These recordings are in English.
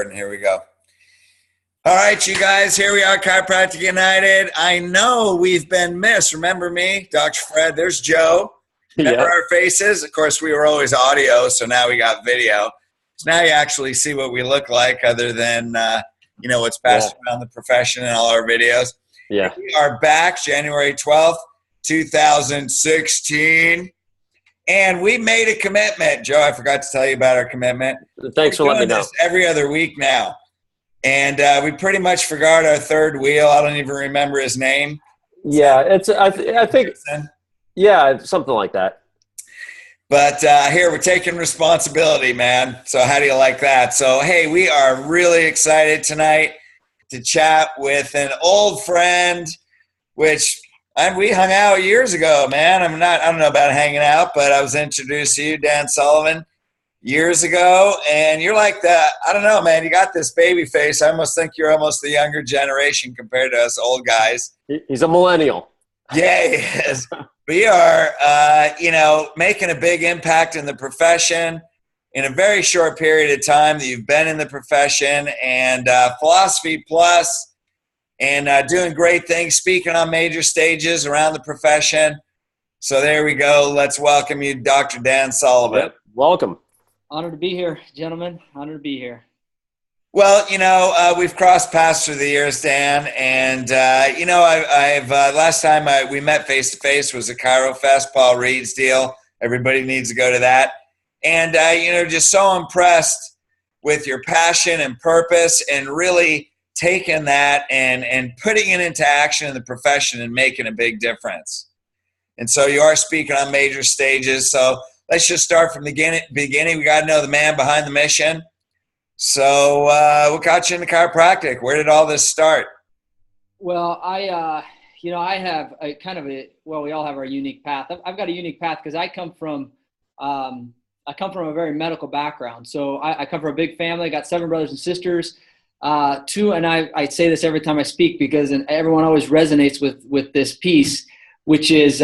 And here we go. All right, you guys, here we are, Chiropractic United. I know we've been missed. Remember me, Dr. Fred? There's Joe. Remember our faces? Of course, we were always audio, so now we got video. So now you actually see what we look like other than, what's passed around the profession and all our videos. Yeah. We are back January 12th, 2016. And we made a commitment. Joe, I forgot to tell you about our commitment. Thanks for letting me know. This every other week now. And we pretty much forgot our third wheel. I don't even remember his name. Yeah, I think, yeah, something like that. But here, we're taking responsibility, man. So how do you like that? So, hey, we are really excited tonight to chat with an old friend, and we hung out years ago, man. I don't know about hanging out, but I was introduced to you, Dan Sullivan, years ago. And you're like I don't know, man, you got this baby face. I almost think you're almost the younger generation compared to us old guys. He's a millennial. Yeah, he is. We are, making a big impact in the profession in a very short period of time that you've been in the profession, and Philosophy Plus. And doing great things, speaking on major stages around the profession. So there we go. Let's welcome you, Dr. Dan Sullivan. Yep. Welcome. Honored to be here, gentlemen. Honored to be here. Well, we've crossed paths through the years, Dan. And, I've last time we met face-to-face was a Chiro Fest, Paul Reed's deal. Everybody needs to go to that. And, just so impressed with your passion and purpose and really taking that and putting it into action in the profession and making a big difference. And so you are speaking on major stages. So let's just start from the beginning. We got to know the man behind the mission. So what got you into chiropractic? Where did all this start? Well, I have a kind of we all have our unique path. I've got a unique path because I come from a very medical background. So I come from a big family. I got 7 brothers and sisters. And I say this every time I speak because everyone always resonates with this piece, which is,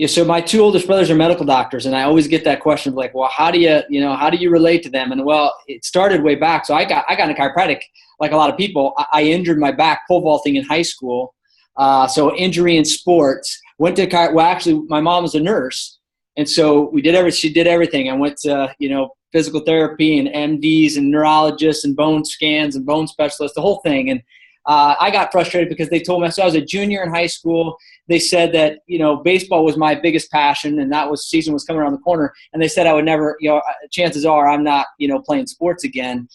so my 2 oldest brothers are medical doctors, and I always get that question like, well, how do you relate to them? And well, it started way back. So I got into chiropractic like a lot of people. I injured my back pole vaulting in high school. So injury in sports, actually my mom was a nurse. And so she did everything. I went to, physical therapy and MDs and neurologists and bone scans and bone specialists, the whole thing. And I got frustrated because they told me, so I was a junior in high school. They said that, baseball was my biggest passion, and season was coming around the corner. And they said I would never, chances are I'm not, playing sports again.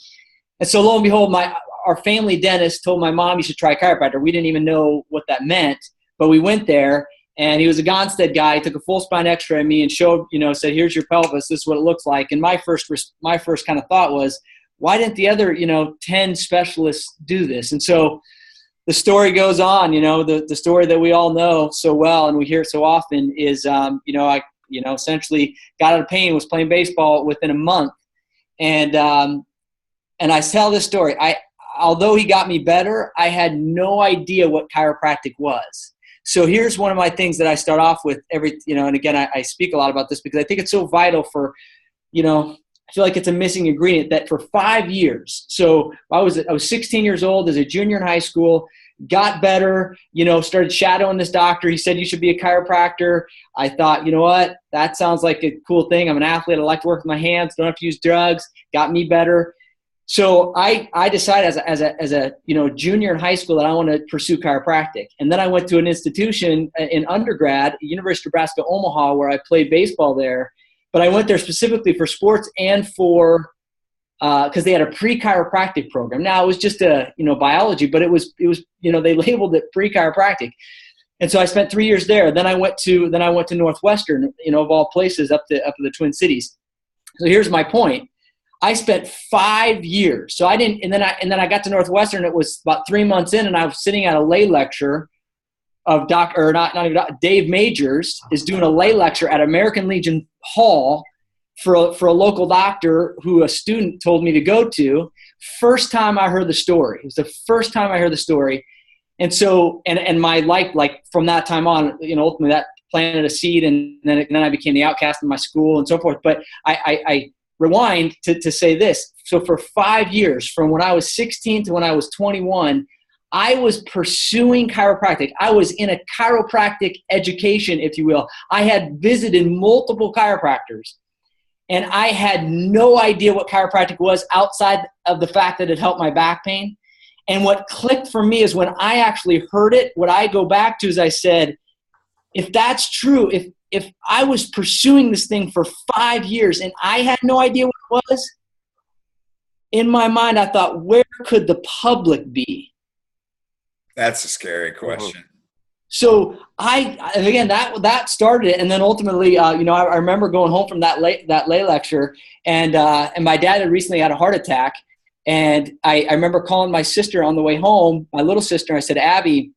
And so lo and behold, our family dentist told my mom, you should try chiropractor. We didn't even know what that meant, but we went there. And he was a Gonstead guy. He took a full spine x-ray of me and showed, said, here's your pelvis. This is what it looks like. And my first kind of thought was, why didn't the other, 10 specialists do this? And so the story goes on, the story that we all know so well and we hear it so often is, I essentially got out of pain, was playing baseball within a month. And I tell this story. Although he got me better, I had no idea what chiropractic was. So here's one of my things that I start off with and again, I speak a lot about this because I think it's so vital for, I feel like it's a missing ingredient that for 5 years. So I was 16 years old as a junior in high school, got better, started shadowing this doctor. He said, you should be a chiropractor. I thought, you know what, that sounds like a cool thing. I'm an athlete. I like to work with my hands. Don't have to use drugs. Got me better. So I decided as a junior in high school that I want to pursue chiropractic. And then I went to an institution in undergrad, University of Nebraska, Omaha, where I played baseball there. But I went there specifically for sports and for because they had a pre-chiropractic program. Now it was just biology, but it was they labeled it pre-chiropractic. And so I spent 3 years there. Then I went to Northwestern, of all places, up to the Twin Cities. So here's my point. I spent 5 years. So I didn't, and then I got to Northwestern. It was about 3 months in, and I was sitting at a lay lecture of Dave Majors is doing a lay lecture at American Legion Hall for a local doctor who a student told me to go to. First time I heard the story. It was the first time I heard the story, and so and my life, like from that time on, ultimately that planted a seed, and then I became the outcast in my school and so forth. But I rewind to say this. So for 5 years, from when I was 16 to when I was 21, I was pursuing chiropractic. I was in a chiropractic education, if you will. I had visited multiple chiropractors, and I had no idea what chiropractic was outside of the fact that it helped my back pain. And what clicked for me is when I actually heard it, what I go back to is I said, if that's true, if I was pursuing this thing for 5 years and I had no idea what it was, in my mind I thought, where could the public be? That's a scary question. So again, that started it. And then ultimately, I remember going home from that lay lecture, and my dad had recently had a heart attack. And I remember calling my sister on the way home, my little sister. I said, Abby,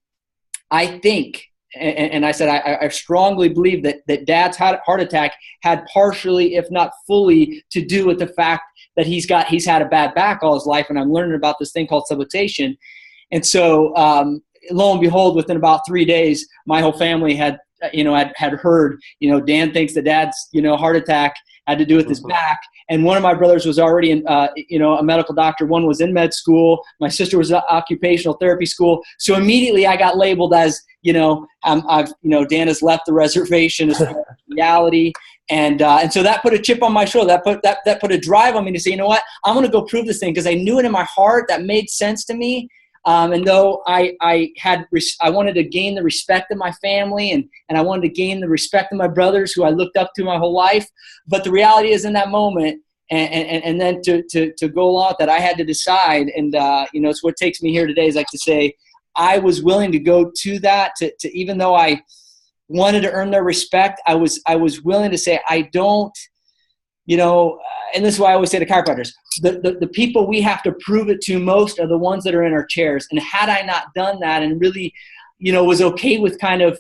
I think, and I said, I strongly believe that Dad's heart attack had partially, if not fully, to do with the fact that he's had a bad back all his life. And I'm learning about this thing called subluxation. And so, lo and behold, within about 3 days, my whole family had heard, Dan thinks that Dad's, heart attack had to do with his back. And one of my brothers was already in, a medical doctor. One was in med school. My sister was in occupational therapy school. So immediately I got labeled as, Dan has left the reservation as reality. And so that put a chip on my shoulder. That put a drive on me to say, you know what, I'm going to go prove this thing, because I knew it in my heart. That made sense to me. And though I wanted to gain the respect of my family, and I wanted to gain the respect of my brothers who I looked up to my whole life. But the reality is, in that moment, and then to go along with that, I had to decide. And, it's what takes me here today, is like to say, I was willing to go to that, to even though I wanted to earn their respect, I was willing to say, I don't, and this is why I always say to chiropractors, the people we have to prove it to most are the ones that are in our chairs. And had I not done that, and really, was okay with kind of,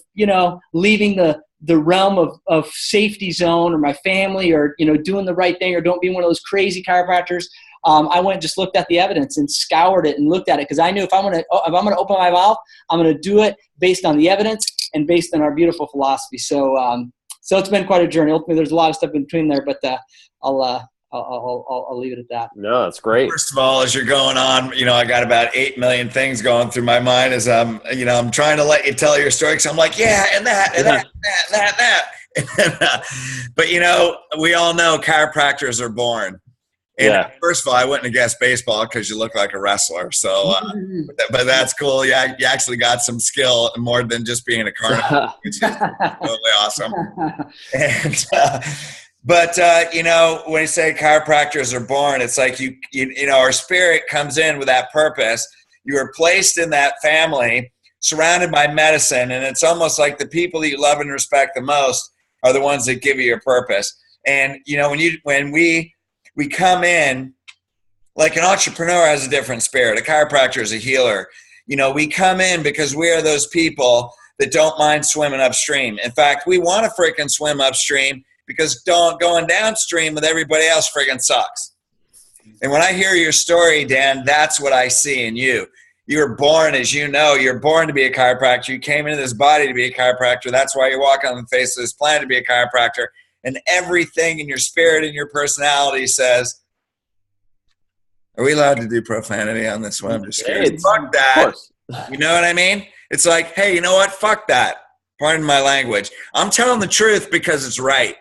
leaving the realm of safety zone, or my family, or, doing the right thing, or don't be one of those crazy chiropractors, I went and just looked at the evidence and scoured it and looked at it. Because I knew if I'm going to open my mouth, I'm going to do it based on the evidence and based on our beautiful philosophy. So it's been quite a journey. Ultimately, there's a lot of stuff in between there, but I'll leave it at that. No, that's great. First of all, as you're going on, I got about 8 million things going through my mind as I'm trying to let you tell your story. Cause I'm like, yeah, and that, and that, and that. But we all know chiropractors are born. And first of all, I wouldn't have guessed baseball because you look like a wrestler. So, but that's cool. Yeah, you actually got some skill more than just being a carnivore, which is totally awesome. And, but when you say chiropractors are born, it's like our spirit comes in with that purpose. You are placed in that family, surrounded by medicine, and it's almost like the people that you love and respect the most are the ones that give you your purpose. And when we come in, like an entrepreneur has a different spirit. A chiropractor is a healer. We come in because we are those people that don't mind swimming upstream. In fact, we want to freaking swim upstream because going downstream with everybody else freaking sucks. And when I hear your story, Dan, that's what I see in you. You were born, as you're born to be a chiropractor. You came into this body to be a chiropractor. That's why you walk on the face of this planet to be a chiropractor. And everything in your spirit and your personality says, are we allowed to do profanity on this one? I'm just kidding. Fuck that. You know what I mean? It's like, hey, you know what? Fuck that. Pardon my language. I'm telling the truth because it's right.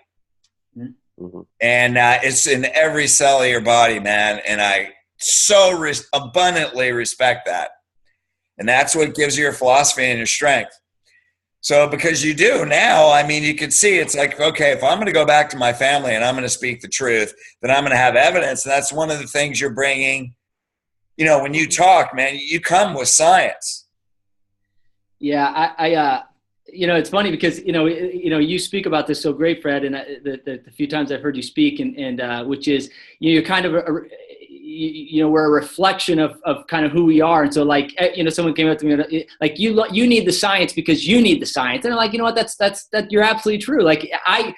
Mm-hmm. And it's in every cell of your body, man. And I so abundantly respect that. And that's what gives you your philosophy and your strength. So because you do now, you can see it's like, okay, if I'm going to go back to my family and I'm going to speak the truth, then I'm going to have evidence. And that's one of the things you're bringing, when you talk, man, you come with science. Yeah. It's funny because, you speak about this so great, Fred, and the few times I've heard you speak and which is, you're kind of, we're a reflection of kind of who we are. And so like, someone came up to me like, you need the science because you need the science. And I'm like, you know what, that you're absolutely true. Like I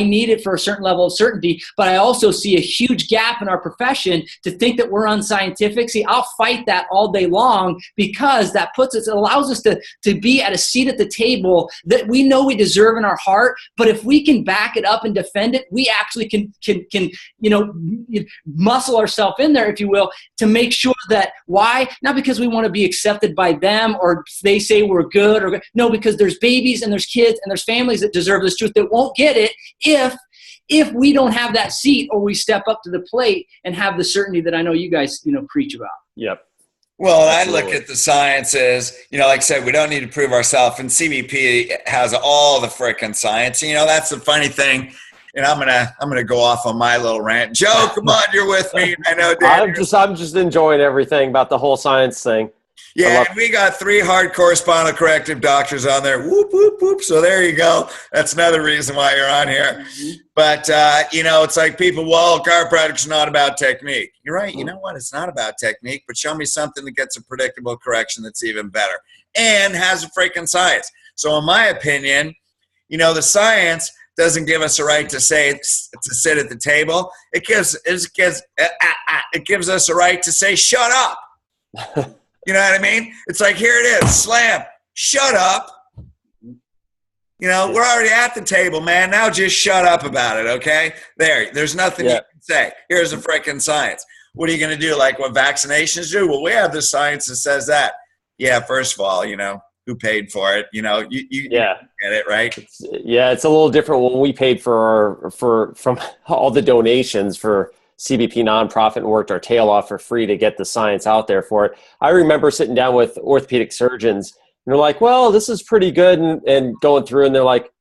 need it for a certain level of certainty, but I also see a huge gap in our profession to think that we're unscientific. See, I'll fight that all day long because that it allows us to be at a seat at the table that we know we deserve in our heart. But if we can back it up and defend it, we actually can muscle ourselves in there, if you will, to make sure that why? Not because we want to be accepted by them or they say we're good no, because there's babies and there's kids and there's families that deserve this truth that won't get it if we don't have that seat or we step up to the plate and have the certainty that I know you guys, preach about. Yep. Well, I look at the science as, like I said, we don't need to prove ourselves, and CBP has all the frickin' science. That's the funny thing. And I'm gonna go off on my little rant. Joe, come on, you're with me. I know, Dan. I'm just enjoying everything about the whole science thing. Yeah, and we got 3 hardcore spinal corrective doctors on there. Whoop, whoop, whoop. So there you go. That's another reason why you're on here. Mm-hmm. But, it's like people, chiropractic's not about technique. You're right. You know what? It's not about technique, but show me something that gets a predictable correction that's even better and has a freaking science. So in my opinion, the science doesn't give us a right to sit at the table. It gives us a right to say, shut up. You know what I mean? It's like, here it is, slam, shut up. We're already at the table, man. Now just shut up about it, okay? There's nothing you can say. Here's the frickin' science. What are you going to do, like what vaccinations do? Well, we have the science that says that. Yeah, first of all, who paid for it? You get it, right? It's a little different when we paid from all the donations for CBP nonprofit and worked our tail off for free to get the science out there for it. I remember sitting down with orthopedic surgeons and they're like, well, this is pretty good. And going through and they're like,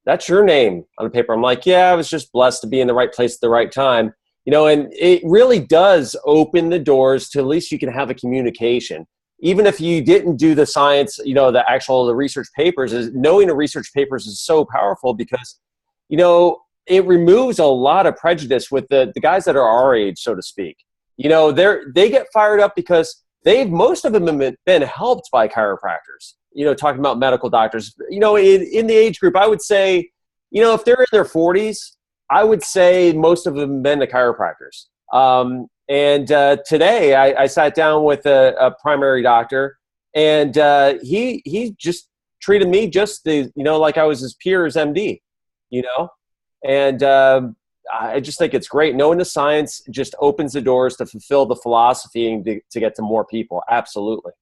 that's your name on the paper. I'm like, yeah, I was just blessed to be in the right place at the right time. And it really does open the doors to at least you can have a communication. Even if you didn't do the science, the research papers, knowing the research papers is so powerful because, it removes a lot of prejudice with the guys that are our age, so to speak. They get fired up because most of them have been helped by chiropractors, talking about medical doctors. In the age group, I would say, if they're in their 40s, I would say most of them have been to chiropractors. Today I sat down with a primary doctor and he just treated me just like I was his peer as MD, And I just think it's great. Knowing the science just opens the doors to fulfill the philosophy and to get to more people. Absolutely.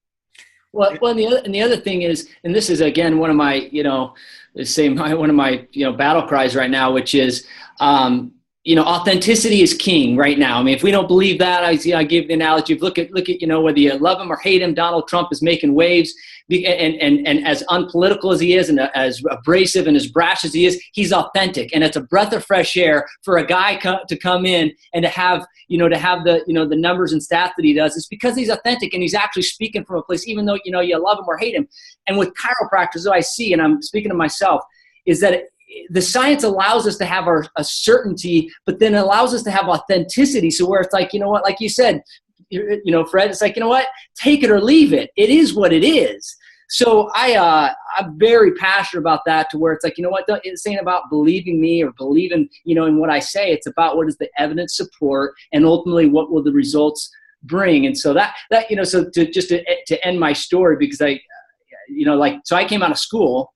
Well, and the other thing is, and this is again one of my, one of my battle cries right now, which is, authenticity is king right now. I mean, if we don't believe that, I give the analogy of look at whether you love him or hate him, Donald Trump is making waves, and as unpolitical as he is, and as abrasive and as brash as he is, he's authentic, and it's a breath of fresh air for a guy to come in and to have the numbers and stats that he does. It's because he's authentic and he's actually speaking from a place, even though you love him or hate him. And with chiropractors, though I see, and I'm speaking to myself, is that the science allows us to have a certainty, but then allows us to have authenticity. So where it's like, like you said, Fred, it's like, take it or leave it. It is what it is. So I'm very passionate about that, to where it's like, it's ain't about believing me or believing, in what I say. It's about what does the evidence support, and ultimately what will the results bring. And so that so to end my story, because so I came out of school.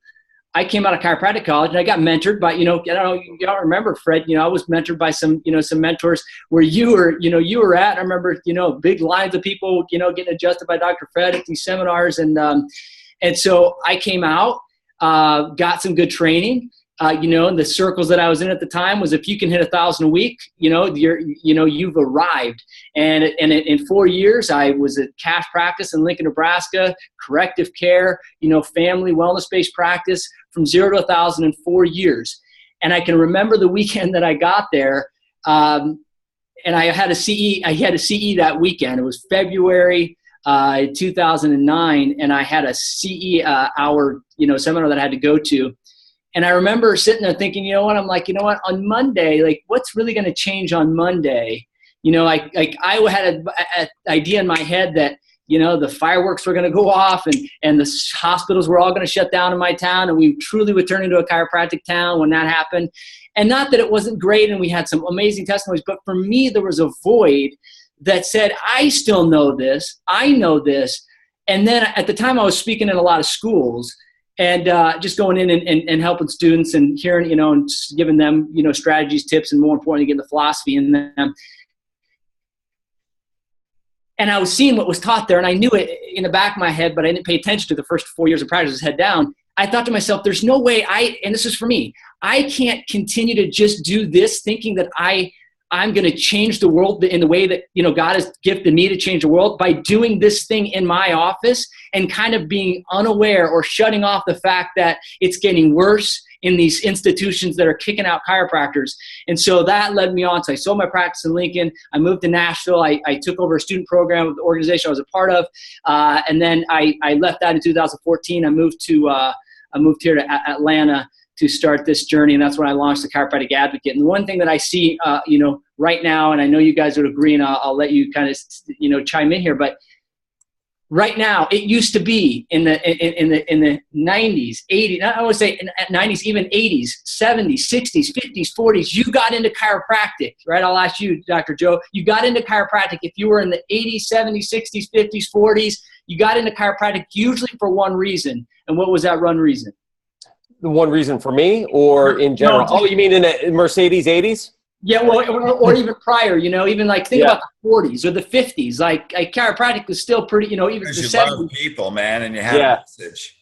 I came out of chiropractic college and I got mentored by, I don't know, y'all remember, Fred, I was mentored by some mentors where you were at. I remember, big lines of people, getting adjusted by Dr. Fred at these seminars. And so I came out, got some good training. The circles that I was in at the time was, if you can hit 1,000 a week, you've arrived. And in 4 years, I was at cash practice in Lincoln, Nebraska, corrective care, family wellness-based practice, from 0 to 1,000 in 4 years. And I can remember the weekend that I got there, and I had a CE that weekend. It was February 2009, and I had a CE hour seminar that I had to go to. And I remember sitting there thinking, I'm like, on Monday, like, what's really going to change on Monday? I had an idea in my head that, the fireworks were going to go off and the hospitals were all going to shut down in my town, and we truly would turn into a chiropractic town when that happened. And not that it wasn't great and we had some amazing testimonies, but for me, there was a void that said, I still know this. I know this. And then at the time I was speaking in a lot of schools and just going in and helping students and hearing, and just giving them, strategies, tips, and more importantly, getting the philosophy in them. And I was seeing what was taught there, and I knew it in the back of my head, but I didn't pay attention to the first 4 years of practice, head down. I thought to myself, there's no way and this is for me, I can't continue to just do this thinking that I'm going to change the world in the way that, God has gifted me to change the world by doing this thing in my office and kind of being unaware or shutting off the fact that it's getting worse in these institutions that are kicking out chiropractors. And so that led me on. So I sold my practice in Lincoln. I moved to Nashville. I took over a student program of the organization I was a part of. And then I left that in 2014. I moved here to Atlanta to start this journey. And that's when I launched the Chiropractic Advocate. And the one thing that I see, right now, and I know you guys would agree, and I'll let you kind of, chime in here, but right now, it used to be in the 90s, 80s, I would say 90s, even 80s, 70s, 60s, 50s, 40s, you got into chiropractic, right? I'll ask you, Dr. Joe, you got into chiropractic if you were in the 80s, 70s, 60s, 50s, 40s, you got into chiropractic usually for one reason. And what was that one reason? The one reason for me or in general? No, you mean in the Mercedes 80s? Yeah, well, or even prior, even like think about the 40s or the 50s. Like chiropractic was still pretty, even the 70s. You love people, man, and you have a message.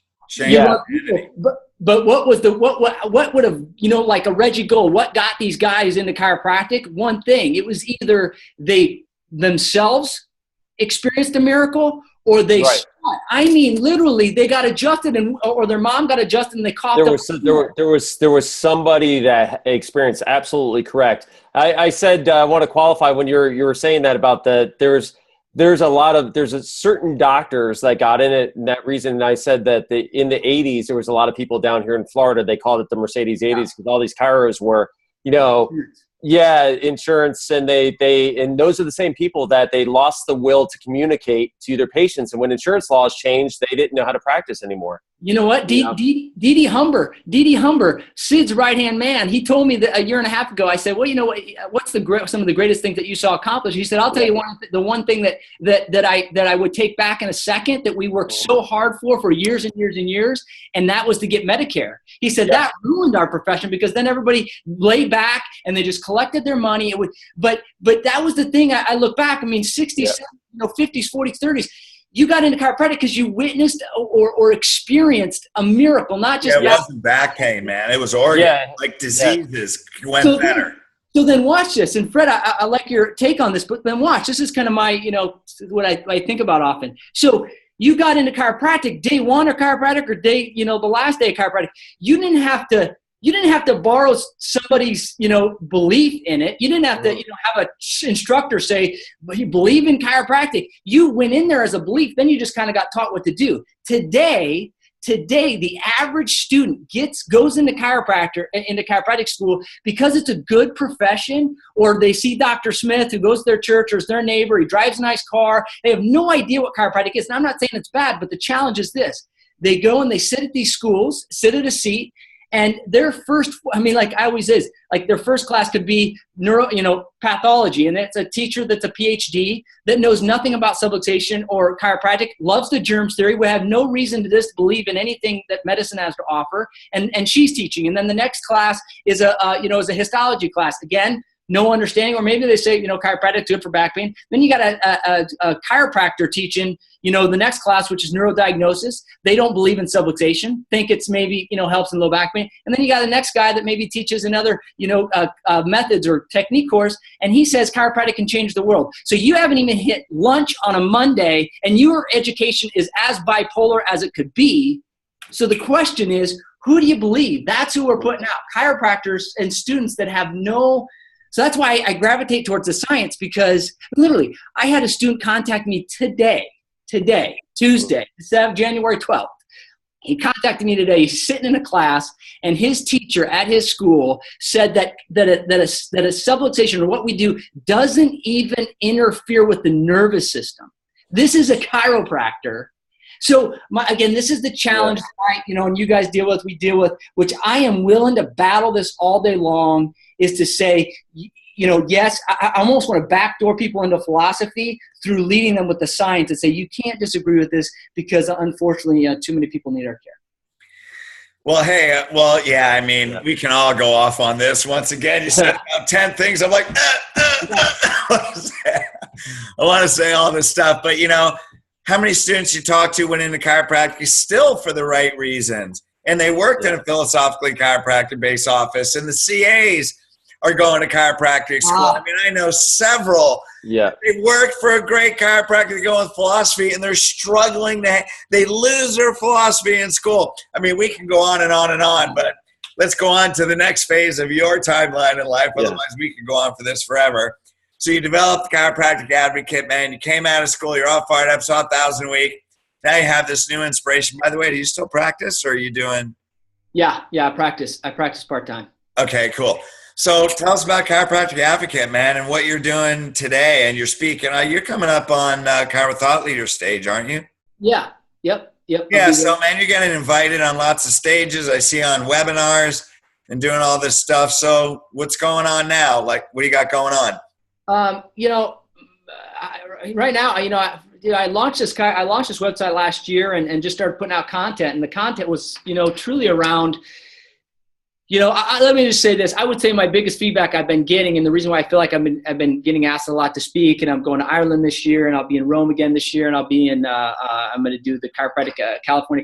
But what was what would have, like a Reggie Gold, what got these guys into chiropractic? One thing, it was either they themselves experienced a miracle or they saw it. I mean, literally, they got adjusted, or their mom got adjusted, and they coughed. There was somebody that experienced absolutely correct. I said I want to qualify when you were saying that about there's a certain doctors that got in it, and that reason. And I said that in the 80s there was a lot of people down here in Florida. They called it the Mercedes 80s because all these chiros were insurance, and and those are the same people that they lost the will to communicate to their patients, and when insurance laws changed, they didn't know how to practice anymore. You know what? Didi Humber, Sid's right-hand man, he told me that a year and a half ago. I said, well, what's some of the greatest things that you saw accomplished? He said, I'll tell you the one thing that I would take back in a second that we worked so hard for years and years and years, and that was to get Medicare. He said that ruined our profession because then everybody laid back and they just collected their money. But that was the thing. I look back. I mean, 60s, 50s, 40s, 30s. You got into chiropractic because you witnessed or experienced a miracle, not just. It wasn't back pain, man. It was organ, like diseases went better. So then watch this. And Fred, I like your take on this, but then watch. This is kind of my, what I think about often. So you got into chiropractic day one of chiropractic or day, the last day of chiropractic. You didn't have to borrow somebody's, belief in it. You didn't have to, have an instructor say, but you believe in chiropractic. You went in there as a belief. Then you just kind of got taught what to do. Today, the average student goes into chiropractic school because it's a good profession, or they see Dr. Smith who goes to their church, or is their neighbor. He drives a nice car. They have no idea what chiropractic is. And I'm not saying it's bad, but the challenge is this. They go and they sit at these schools, sit at a seat, and their first, like I always is, like their first class could be pathology. And it's a teacher that's a PhD that knows nothing about subluxation or chiropractic, loves the germs theory, would have no reason to disbelieve in anything that medicine has to offer. And she's teaching. And then the next class is is a histology class. Again, no understanding, or maybe they say, chiropractic good for back pain. Then you got a chiropractor teaching, the next class, which is neurodiagnosis. They don't believe in subluxation, think it's maybe, helps in low back pain. And then you got the next guy that maybe teaches another, methods or technique course, and he says chiropractic can change the world. So you haven't even hit lunch on a Monday, and your education is as bipolar as it could be. So the question is, who do you believe? That's who we're putting out, chiropractors and students that have no. So that's why I gravitate towards the science, because literally I had a student contact me today, Tuesday, January 12th. He contacted me today. He's sitting in a class, and his teacher at his school said that a subluxation, or what we do, doesn't even interfere with the nervous system. This is a chiropractor. So again, this is the challenge, right? And you guys we deal with, which I am willing to battle this all day long, is to say, yes, I almost want to backdoor people into philosophy through leading them with the science and say, you can't disagree with this because unfortunately too many people need our care. Well, hey, we can all go off on this. Once again, you said about 10 things. I'm like, I want to say all this stuff, but how many students you talk to went into chiropractic still for the right reasons, and they worked in a philosophically chiropractic-based office, and the CAs are going to chiropractic school. I mean, I know several. Yeah. They work for a great chiropractor, they go with philosophy, and they're struggling they lose their philosophy in school. I mean, we can go on and on and on, but let's go on to the next phase of your timeline in life. Otherwise, we could go on for this forever. So you developed the Chiropractic Advocate, man. You came out of school. You're all fired up, saw 1,000 a week. Now you have this new inspiration. By the way, do you still practice, or are you doing? Yeah, I practice. I practice part-time. Okay, cool. So tell us about Chiropractic Advocate, man, and what you're doing today. And you're speaking. You're coming up on Chiro Thought Leader stage, aren't you? Yeah. Yep. Yeah, so, man, you're getting invited on lots of stages. I see on webinars and doing all this stuff. So what's going on now? Like, what do you got going on? Right now, I launched this website last year and just started putting out content. And the content was, truly around, let me just say this. I would say my biggest feedback I've been getting, and the reason why I feel like I've been getting asked a lot to speak, and I'm going to Ireland this year, and I'll be in Rome again this year, and I'll be in, I'm going to do the California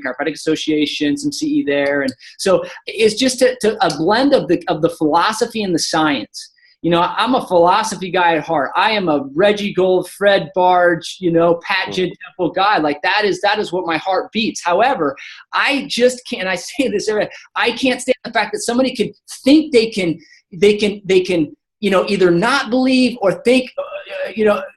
Chiropractic Association, some CE there. And so it's just a blend of the philosophy and the science. I'm a philosophy guy at heart. I am a Reggie Gold, Fred Barge, Pat Temple guy. Like that is what my heart beats. However, I just can't, I say this every day, I can't stand the fact that somebody could think they can, either not believe or think,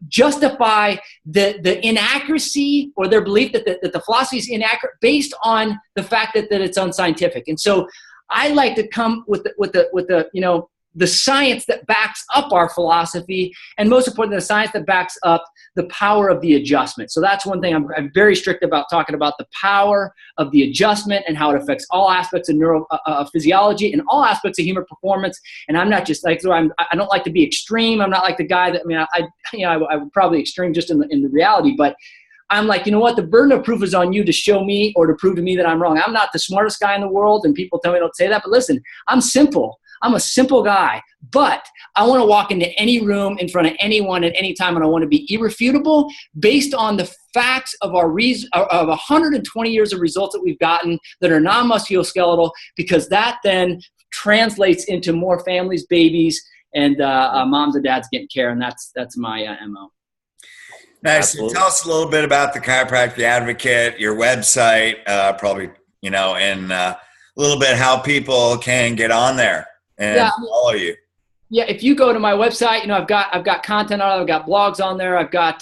justify the inaccuracy or their belief that the philosophy is inaccurate based on the fact that it's unscientific. And so I like to come with the science that backs up our philosophy, and most importantly, the science that backs up the power of the adjustment. So that's one thing I'm very strict about, talking about the power of the adjustment and how it affects all aspects of neurophysiology and all aspects of human performance. And I'm not just like, I don't like to be extreme. I'm not like the guy that, I would probably extreme just in the reality, but I'm like, you know what? The burden of proof is on you to show me or to prove to me that I'm wrong. I'm not the smartest guy in the world, and people tell me don't say that, but listen, I'm simple. I'm a simple guy, but I want to walk into any room in front of anyone at any time, and I want to be irrefutable based on the facts of of 120 years of results that we've gotten that are non-musculoskeletal, because that then translates into more families, babies, and moms and dads getting care, and that's my MO. Nice. So tell us a little bit about the Chiropractic Advocate, your website, probably, and a little bit how people can get on there and follow you. Yeah, if you go to my website, I've got content on it. I've got blogs on there. I've got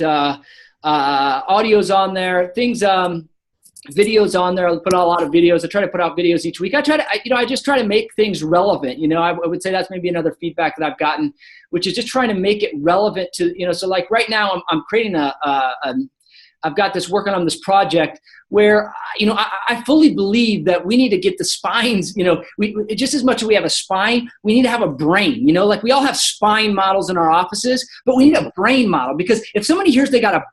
audios on there, videos on there. I put out a lot of videos. I try to put out videos each week. I just try to make things relevant. I would say that's maybe another feedback that I've gotten, which is just trying to make it relevant to, so like right now I'm creating I've got working on this project where, I fully believe that we need to get the spines, we just as much as we have a spine, we need to have a brain, like we all have spine models in our offices, but we need a brain model, because if somebody hears they got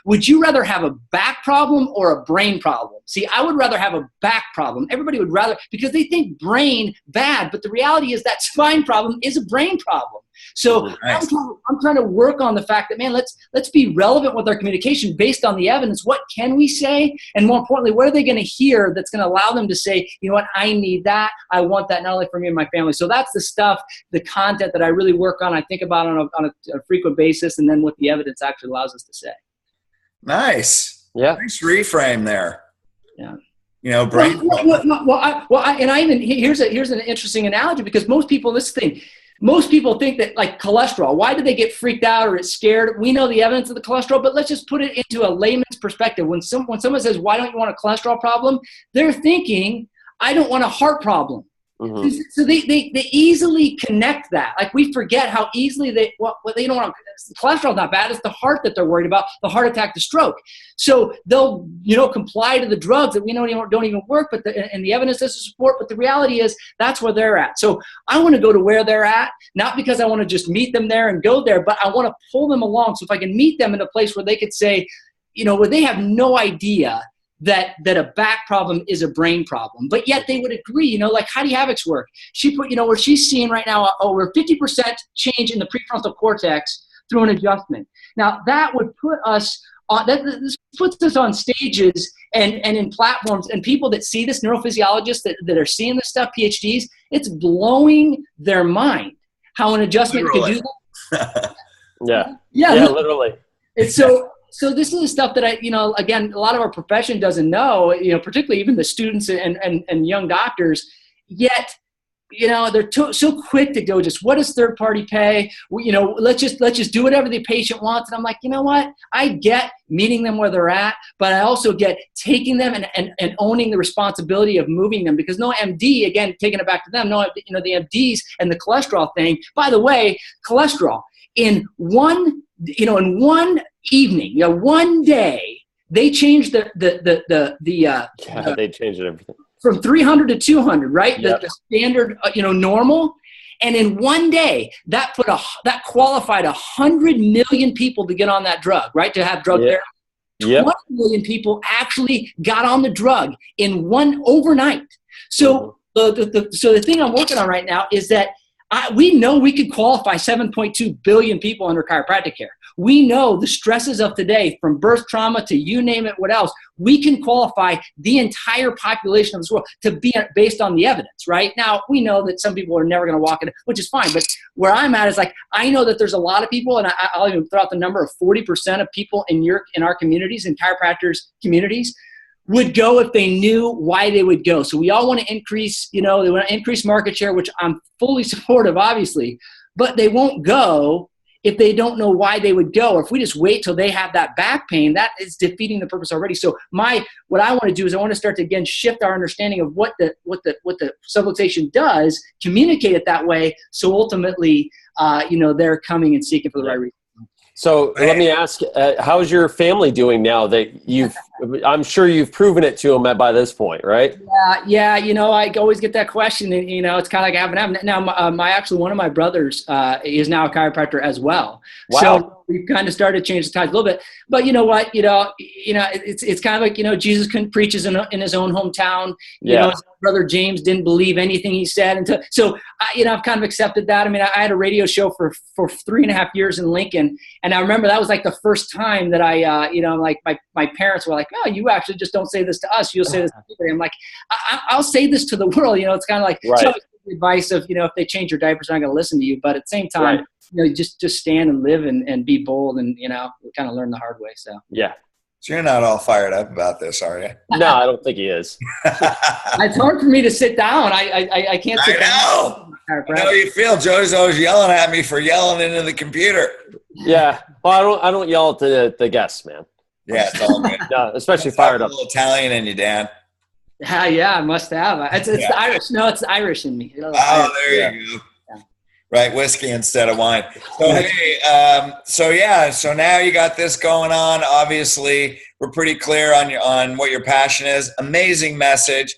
would you rather have a back problem or a brain problem? See, I would rather have a back problem. Everybody would rather, because they think brain bad, but the reality is that spine problem is a brain problem. So nice. I'm trying to work on the fact that, man, let's be relevant with our communication based on the evidence. What can we say? And more importantly, what are they going to hear that's going to allow them to say, you know what, I need that. I want that not only for me and my family. So that's the stuff, the content that I really work on. I think about on a frequent basis, and then what the evidence actually allows us to say. Nice. Yeah. Nice reframe there. Yeah. Brain. Here's an interesting analogy, because most people, most people think that like cholesterol, why do they get freaked out or it's scared? We know the evidence of the cholesterol, but let's just put it into a layman's perspective. When someone says, why don't you want a cholesterol problem? They're thinking, I don't want a heart problem. Mm-hmm. So they easily connect that. Like we forget how easily they don't want. Cholesterol's not bad. It's the heart that they're worried about, the heart attack, the stroke. So they'll comply to the drugs that we know don't even work, and the evidence doesn't support. But the reality is that's where they're at. So I want to go to where they're at, not because I want to just meet them there and go there, but I want to pull them along. So if I can meet them in a place where they could say, where they have no idea that a back problem is a brain problem, but yet they would agree, like how do habits work? She put, where she's seeing right now, we're 50% change in the prefrontal cortex through an adjustment. Now that would put us on, this puts us on stages and in platforms and people that see this, neurophysiologists that are seeing this stuff, PhDs, it's blowing their mind how an adjustment could do that. Yeah, literally. It's so this is the stuff that again, a lot of our profession doesn't know, particularly even the students and young doctors, yet, they're so quick to go, just what does third party pay? Let's just do whatever the patient wants. And I'm like, you know what? I get meeting them where they're at, but I also get taking them and owning the responsibility of moving them, because no MD, again, taking it back to them, the MDs and the cholesterol thing, by the way, cholesterol in one evening, one day, they changed they changed everything from 300 to 200, right? Yep. The standard, normal. And in one day, that qualified 100 million people to get on that drug, right? To have drug therapy. Yep. 20 million people actually got on the drug in one overnight. So the thing I'm working on right now is that we know we could qualify 7.2 billion people under chiropractic care. We know the stresses of today, from birth trauma to you name it, what else, we can qualify the entire population of this world to be based on the evidence, right? Now, we know that some people are never going to walk in, which is fine. But where I'm at is like, I know that there's a lot of people, and I'll even throw out the number of 40% of people in our communities, in chiropractors communities, would go if they knew why they would go. So we all want to increase, they want to increase market share, which I'm fully supportive, obviously, but they won't go if they don't know why they would go. Or if we just wait till they have that back pain, that is defeating the purpose already. So what I want to do is I want to start to, again, shift our understanding of what the subluxation does, communicate it that way. So ultimately, they're coming and seeking for the right reason. So let me ask, how's your family doing now that I'm sure you've proven it to them by this point, right? Yeah. I always get that question, and, it's kind of like having now, one of my brothers is now a chiropractor as well. Wow. So we've kind of started to change the tides a little bit, but you know what, it's kind of like, Jesus couldn't preach in his own hometown. His brother James didn't believe anything he said. So I've kind of accepted that. I mean, I had a radio show for 3.5 years in Lincoln. And I remember that was like the first time that I, like my parents were like, oh, you actually just don't say this to us. You'll say this to people. I'm like, I'll say this to the world. It's kind of like advice of, if they change your diapers, they're not going to listen to you. But at the same time, just stand and live and be bold and, kind of learn the hard way. So, yeah. So you're not all fired up about this, are you? No, I don't think he is. It's hard for me to sit down. I can't sit down. I know how you feel. Joey's always yelling at me for yelling into the computer. Yeah. Well, I don't yell at the guests, man. Yeah, it's all good. No, especially fired up. A little Italian in you, Dan. Yeah, I must have. It's the Irish. No, it's the Irish in me. There you go. Yeah. Right, whiskey instead of wine. So hey, so now you got this going on. Obviously, we're pretty clear on what your passion is. Amazing message,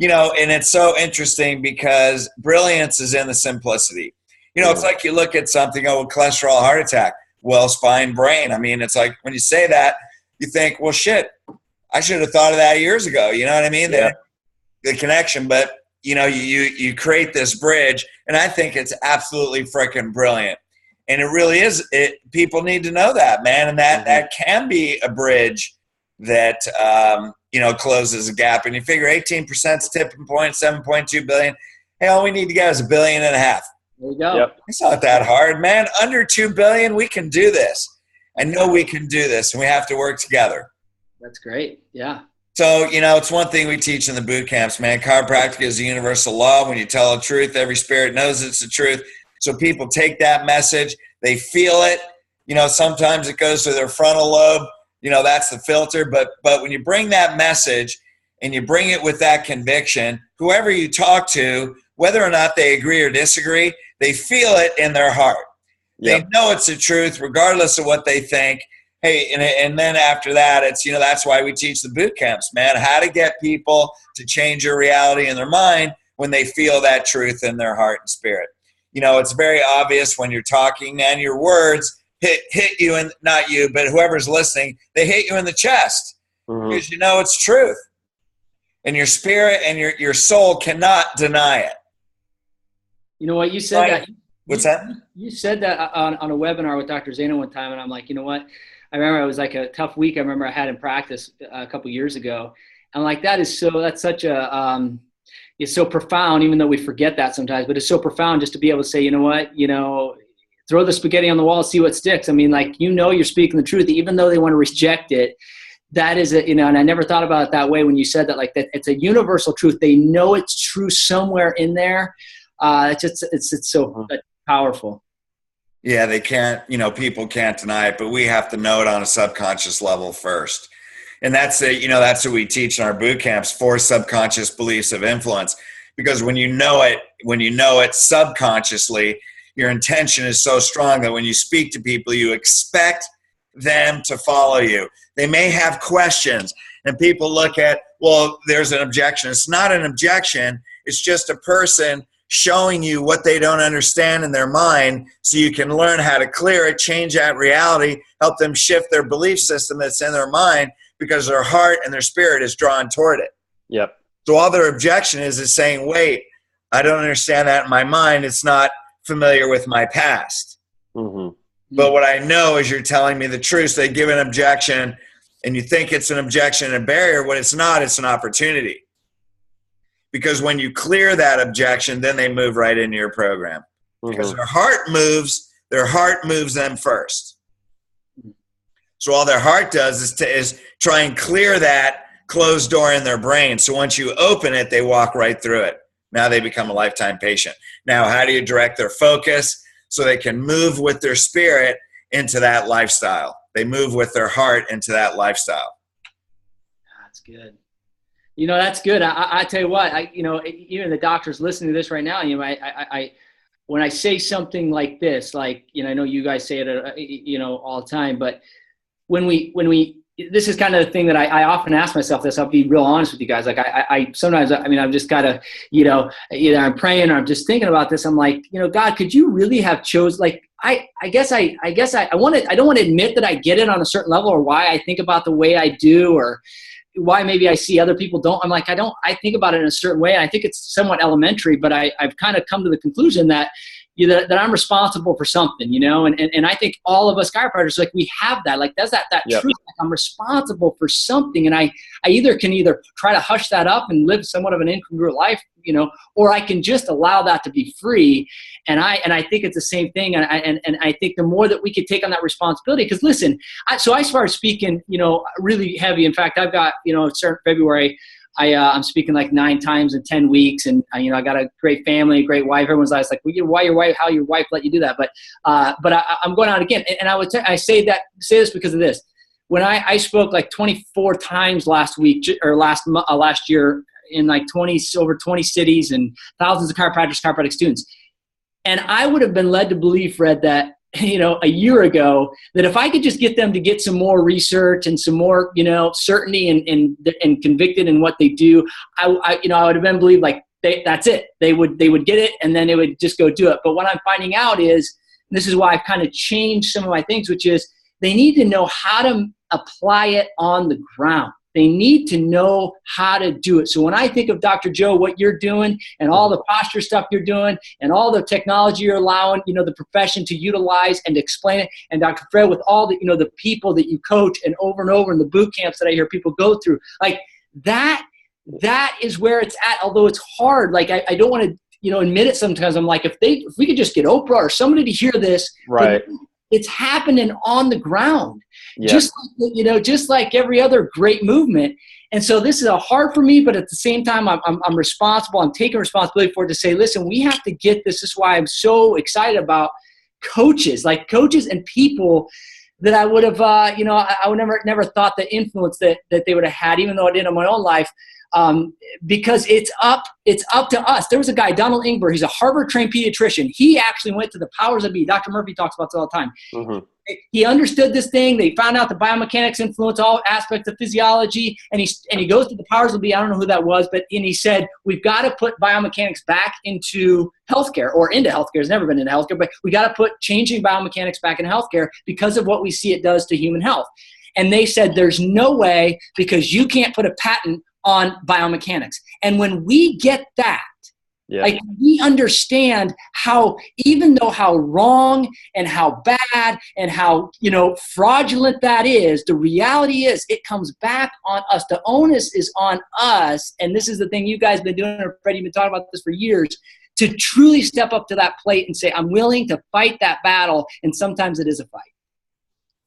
and it's so interesting because brilliance is in the simplicity. It's like you look at something, cholesterol, heart attack, well, spine, brain. I mean, it's like when you say that, you think, well, shit, I should have thought of that years ago. You know what I mean? Yeah. The connection, but you create this bridge, and I think it's absolutely freaking brilliant. And it really is. People need to know that, man, and that can be a bridge that closes a gap. And you figure 18% is tipping point, 7.2 billion. Hey, all we need to get is $1.5 billion. There you go. Yep. It's not that hard, man. Under 2 billion, we can do this. I know we can do this, and we have to work together. That's great. Yeah. So, it's one thing we teach in the boot camps, man. Chiropractic is a universal law. When you tell the truth, every spirit knows it's the truth. So people take that message, they feel it. You know, sometimes it goes to their frontal lobe. You know, that's the filter. But when you bring that message and you bring it with that conviction, whoever you talk to, whether or not they agree or disagree, they feel it in their heart. They know it's the truth regardless of what they think. Hey, and then after that, it's, you know, that's why we teach the boot camps, man, how to get people to change your reality in their mind when they feel that truth in their heart and spirit. You know, it's very obvious when you're talking and your words hit you, and not you, but whoever's listening, they hit you in the chest because you know it's truth. And your spirit and your soul cannot deny it. You know what? You said that. What's that? You said that on a webinar with Dr. Zana one time, and I'm like, you know what? I remember it was like a tough week. I remember I had in practice a couple years ago, and like that's such a it's so profound. Even though we forget that sometimes, but it's so profound just to be able to say, you know what, you know, throw the spaghetti on the wall, see what sticks. I mean, like, you know, you're speaking the truth, even though they want to reject it. That is a, you know, and I never thought about it that way when you said that. Like, that it's a universal truth. They know it's true somewhere in there. It's so powerful. Yeah, they can't, you know, people can't deny it, but we have to know it on a subconscious level first. And that's it, you know, that's what we teach in our boot camps, 4 subconscious beliefs of influence. Because when you know it subconsciously, your intention is so strong that when you speak to people, you expect them to follow you. They may have questions, and people look at, well, there's an objection. It's not an objection. It's just a person showing you what they don't understand in their mind so you can learn how to clear it, change that reality, help them shift their belief system that's in their mind because their heart and their spirit is drawn toward it. Yep. So all their objection is saying, wait, I don't understand that in my mind. It's not familiar with my past. But what I know is you're telling me the truth. So they give an objection, and you think it's an objection and a barrier. When it's not, it's an opportunity. Because when you clear that objection, then they move right into your program. Because their heart moves them first. So all their heart does is try and clear that closed door in their brain. So once you open it, they walk right through it. Now they become a lifetime patient. Now, how do you direct their focus so they can move with their spirit into that lifestyle? They move with their heart into that lifestyle. That's good. You know, that's good. I tell you what, you know, even the doctors listening to this right now, you know, I when I say something like this, like, you know, I know you guys say it, you know, all the time, but when we, this is kind of the thing that I often ask myself this. I'll be real honest with you guys. Like I sometimes, I mean, I've just got to, you know, either I'm praying or I'm just thinking about this. I'm like, you know, God, could you really have chose, like, I guess I don't want to admit that I get it on a certain level, or why I think about the way I do, or why maybe I see other people don't. I'm like, I think about it in a certain way. And I think it's somewhat elementary, but I've kind of come to the conclusion that, you know, that I'm responsible for something, you know, and I think all of us chiropractors, like, we have that, like, that's that Yep. truth. Like, I'm responsible for something. And I can try to hush that up and live somewhat of an incongruent life, you know, or I can just allow that to be free. And I think it's the same thing. And I think the more that we could take on that responsibility, because listen, so I started speaking, you know, really heavy. In fact, I've got, you know, starting February, I'm speaking like 9 times in 10 weeks. And, you know, I got a great family, a great wife. Everyone's always like, well, how your wife let you do that? But I'm going out again. And I say this because of this. When I spoke like 24 times last week or last year in like over 20 cities and thousands of chiropractic students. And I would have been led to believe, Fred, that, you know, a year ago, that if I could just get them to get some more research and some more, you know, certainty and convicted in what they do, I would have been believed like that's it. They would get it, and then they would just go do it. But what I'm finding out is, and this is why I've kind of changed some of my things, which is they need to know how to apply it on the ground. They need to know how to do it. So when I think of Dr. Joe, what you're doing and all the posture stuff you're doing and all the technology you're allowing, you know, the profession to utilize and to explain it, and Dr. Fred, with all the, you know, the people that you coach and over in the boot camps that I hear people go through, like that is where it's at. Although it's hard, like I don't want to, you know, admit it sometimes. I'm like, if we could just get Oprah or somebody to hear this, right? It's happening on the ground. Yeah. Just like, you know, just like every other great movement. And so this is hard for me, but at the same time, I'm responsible. I'm taking responsibility for it to say, listen, we have to get this. This is why I'm so excited about coaches and people that I would have, I would never thought the influence that they would have had, even though I did in my own life. Because it's up to us. There was a guy, Donald Ingber, he's a Harvard-trained pediatrician. He actually went to the powers that be. Dr. Murphy talks about this all the time. Mm-hmm. He understood this thing. They found out the biomechanics influence all aspects of physiology, and he goes to the powers that be. I don't know who that was, and he said, we've got to put biomechanics back into healthcare, or into healthcare. It's never been into healthcare, but we got to put changing biomechanics back in healthcare because of what we see it does to human health. And they said, there's no way, because you can't put a patent on biomechanics. And when we get that, like we understand how, even though how wrong and how bad and how, fraudulent that is, the reality is it comes back on us. The onus is on us. And this is the thing you guys have been doing, or Freddie, you've been talking about this for years, to truly step up to that plate and say, I'm willing to fight that battle. And sometimes it is a fight.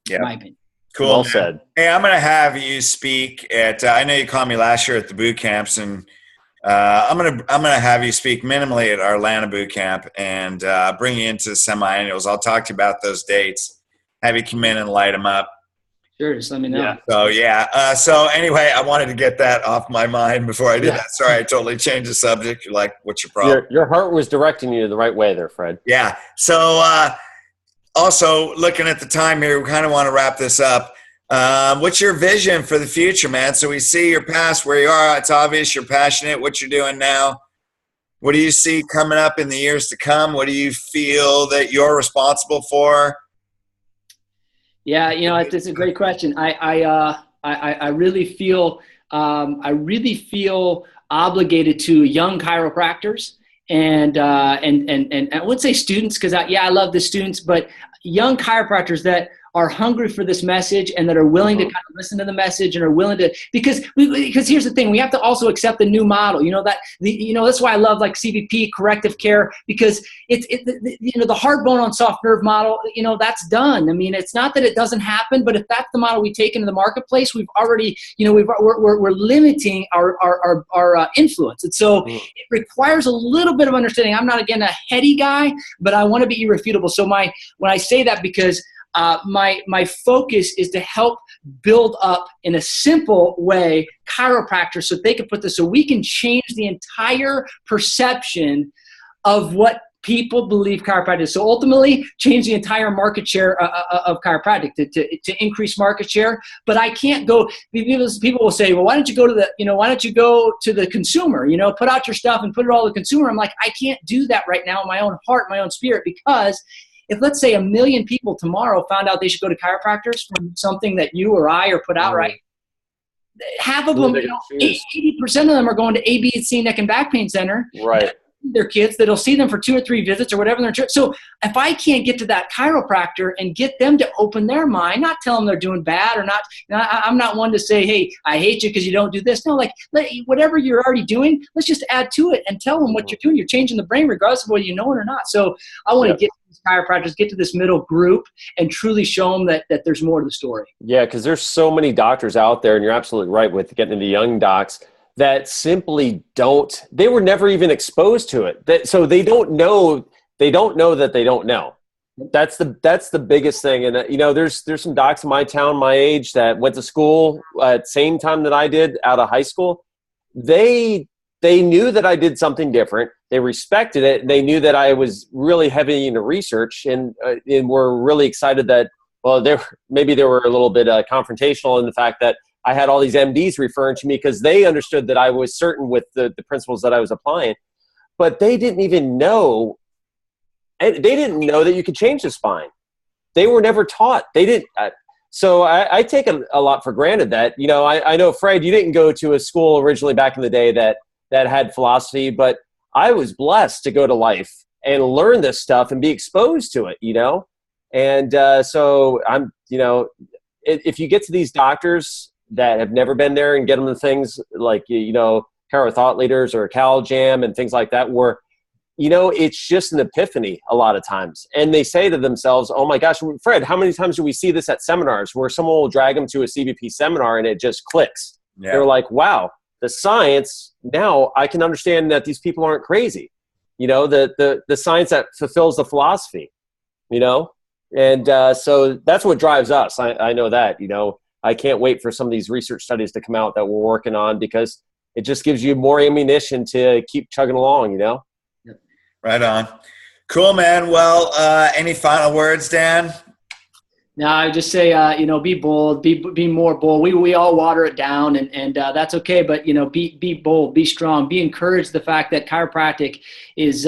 Yeah. In my opinion. Cool. Well said. Hey, I'm going to have you speak at, I know you called me last year at the boot camps, and I'm going to have you speak minimally at our Atlanta boot camp, and bring you into the semi-annuals. I'll talk to you about those dates, have you come in and light them up. Sure. Just let me know. Yeah. So anyway, I wanted to get that off my mind before I did that. Sorry, I totally changed the subject. You're like, what's your problem? Your heart was directing you the right way there, Fred. Yeah. So, also, looking at the time here, we kind of want to wrap this up. What's your vision for the future, man? So we see your past, where you are. It's obvious you're passionate, what you're doing now. What do you see coming up in the years to come? What do you feel that you're responsible for? Yeah, it's a great question. I really feel obligated to young chiropractors. And I wouldn't say students, because I love the students, but young chiropractors that are hungry for this message and that are willing to kind of listen to the message and are willing to, because here's the thing, we have to also accept the new model, that's why I love like CBP, corrective care, because the hard bone on soft nerve model, that's done. I mean, it's not that it doesn't happen, but if that's the model we take into the marketplace, we've already, we're limiting our influence. And so it requires a little bit of understanding. I'm not, again, a heady guy, but I want to be irrefutable. So when I say that, because my focus is to help build up in a simple way chiropractors so they can put this, so we can change the entire perception of what people believe chiropractic is. So ultimately change the entire market share of chiropractic to increase market share. But I can't go, people will say, well, why don't you go to the consumer, put out your stuff and put it all to the consumer. I'm like, I can't do that right now in my own heart, my own spirit, because if, let's say, 1 million people tomorrow found out they should go to chiropractors from something that you or I or put out, right? Half of them, 80% of them are going to ABC Neck and Back Pain Center. Right. Their kids that'll see them for 2 or 3 visits or whatever. So if I can't get to that chiropractor and get them to open their mind, not tell them they're doing bad or not, I'm not one to say, hey, I hate you because you don't do this. No, whatever you're already doing, let's just add to it and tell them what you're doing. You're changing the brain regardless of whether you know it or not. So I want to get to these chiropractors, get to this middle group, and truly show them that there's more to the story. Yeah, because there's so many doctors out there, and you're absolutely right with getting into young docs, that simply they were never even exposed to it. So they don't know that they don't know. That's the biggest thing. And there's some docs in my town, my age, that went to school at the same time that I did out of high school. They knew that I did something different. They respected it. And they knew that I was really heavy into research, and were really excited that, well, they were a little bit confrontational in the fact that I had all these MDs referring to me because they understood that I was certain with the principles that I was applying. But they didn't even know, and they didn't know that you could change the spine. They were never taught. They didn't. So I take a lot for granted that, I know, Fred, you didn't go to a school originally back in the day that had philosophy, but I was blessed to go to Life and learn this stuff and be exposed to it, And so I'm, if you get to these doctors that have never been there and get them to things like, Chiro Thought Leaders or Cal Jam and things like that, where, it's just an epiphany a lot of times. And they say to themselves, oh my gosh, Fred, how many times do we see this at seminars where someone will drag them to a CBP seminar and it just clicks? Yeah. They're like, wow, the science, now I can understand that these people aren't crazy. You know, the science that fulfills the philosophy, you know? And so that's what drives us. I know that, you know, I can't wait for some of these research studies to come out that we're working on, because it just gives you more ammunition to keep chugging along, you know? Right on. Cool, man. Well, any final words, Dan? No, I would just say, you know, be bold, be more bold. We all water it down, and that's okay. But, you know, be bold, be strong, be encouraged. The fact that chiropractic is,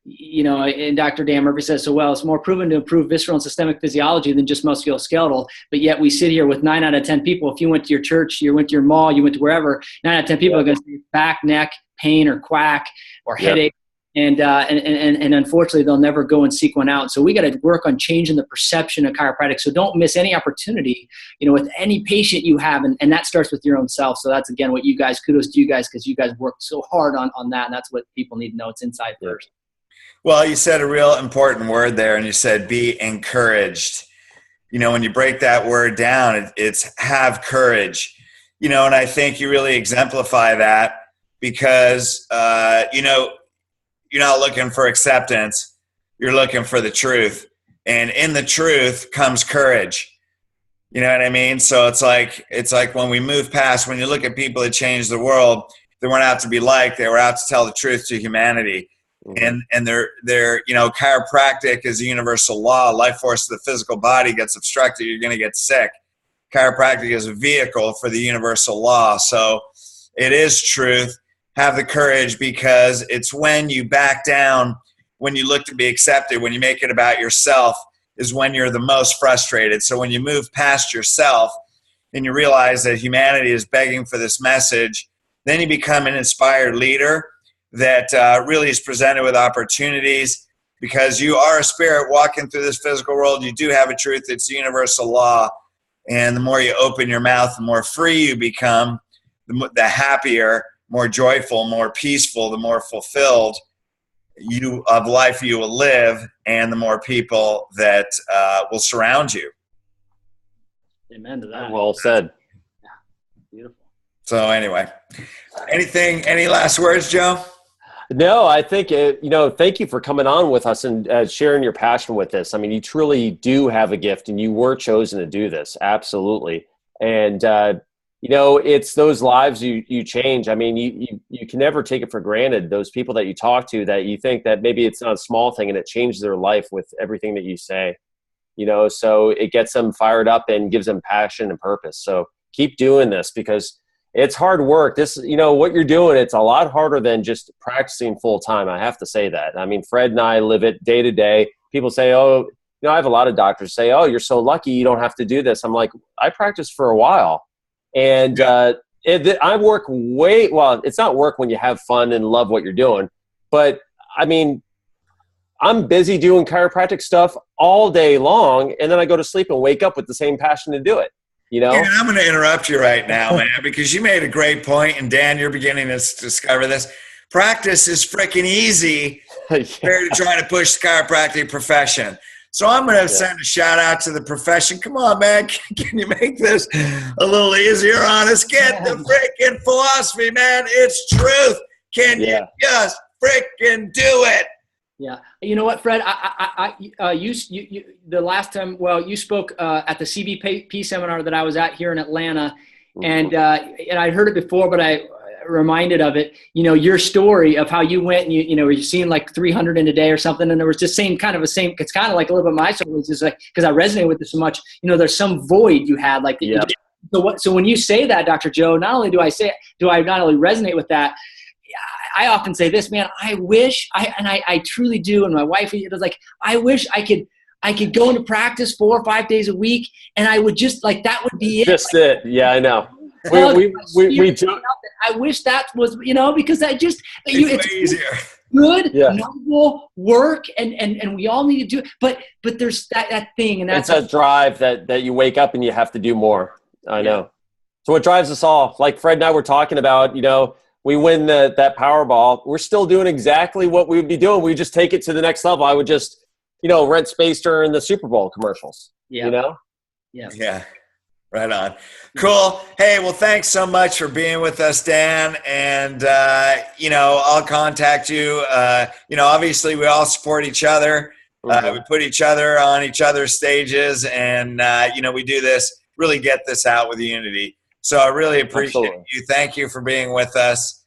you know, and Dr. Dan Murphy says so well, it's more proven to improve visceral and systemic physiology than just musculoskeletal. But yet we sit here with 9 out of 10 people. If you went to your church, you went to your mall, you went to wherever, 9 out of 10 people are going to say back, neck, pain, or quack, or headache. And unfortunately, they'll never go and seek one out. So we got to work on changing the perception of chiropractic. So don't miss any opportunity, you know, with any patient you have. And that starts with your own self. So that's, again, what you guys, kudos to you guys, because you guys worked so hard on that. And that's what people need to know. It's inside first. Well, you said a real important word there, and you said be encouraged. You know, when you break that word down, it's have courage. You know, and I think you really exemplify that, because, you know, you're not looking for acceptance. You're looking for the truth. And in the truth comes courage. You know what I mean? So it's like when we move past, when you look at people that changed the world, they weren't out to be liked. They were out to tell the truth to humanity. Mm-hmm. And they're, you know, chiropractic is a universal law. Life force of the physical body gets obstructed, you're going to get sick. Chiropractic is a vehicle for the universal law. So it is truth. Have the courage, because it's when you back down, when you look to be accepted, when you make it about yourself, is when you're the most frustrated. So when you move past yourself and you realize that humanity is begging for this message, then you become an inspired leader that really is presented with opportunities, because you are a spirit walking through this physical world. You do have a truth. It's the universal law. And the more you open your mouth, the more free you become, the happier, more joyful, more peaceful, the more fulfilled of life you will live, and the more people that will surround you. Amen to that. Well said. Yeah. Beautiful. So anyway, any last words, Joe? No, I think, you know, thank you for coming on with us and sharing your passion with this. I mean, you truly do have a gift, and you were chosen to do this. Absolutely. And, you know, it's those lives you change. I mean, you can never take it for granted. Those people that you talk to, that you think that maybe it's not a small thing, and it changes their life with everything that you say, you know, so it gets them fired up and gives them passion and purpose. So keep doing this, because it's hard work. This, you know, what you're doing, it's a lot harder than just practicing full time. I have to say that. I mean, Fred and I live it day to day. People say, oh, you know, I have a lot of doctors say, oh, you're so lucky you don't have to do this. I'm like, I practiced for a while. And I work well, it's not work when you have fun and love what you're doing. But, I mean, I'm busy doing chiropractic stuff all day long, and then I go to sleep and wake up with the same passion to do it, you know? And I'm going to interrupt you right now, man, because you made a great point, and Dan, you're beginning to discover this. Practice is freaking easy compared to trying to push the chiropractic profession. So I'm going to send a shout out to the profession. Come on, man. Can you make this a little easier on us? Get the freaking philosophy, man. It's truth. Can you just freaking do it? Yeah. You know what, Fred? You the last time, you spoke at the CBP seminar that I was at here in Atlanta, and I heard it before, but I reminded of it. You know, your story of how you went and you know, you're seeing like 300 in a day or something, and there was just it's kind of like a little bit my story, was just like, because I resonate with it so much. You know, there's some void you had, like so when you say that, Dr. Joe, not only do I not only resonate with that, I often say this, man, I wish I truly do. And my wife, it was like, I wish I could go into practice 4 or 5 days a week, and I would just like, that would be it. Just like, it. Yeah, I know. We I wish that was, you know, because it's way easier. Good, noble work, and we all need to do it. But there's that thing, and that's a drive that you wake up and you have to do more. I know. So what drives us all? Like Fred and I were talking about, you know, we win that Powerball. We're still doing exactly what we would be doing. We just take it to the next level. I would just, you know, rent space during the Super Bowl commercials. Yeah. You know? Yeah. Yeah. Right on. Cool. Hey, well, thanks so much for being with us, Dan. And, you know, I'll contact you. You know, obviously we all support each other. We put each other on each other's stages, and, you know, we do this, really get this out with unity. So I really appreciate you. Thank you for being with us.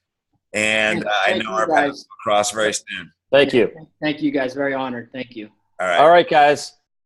And I know our paths will cross very soon. Thank you. Thank you guys. Very honored. Thank you. All right. All right, guys.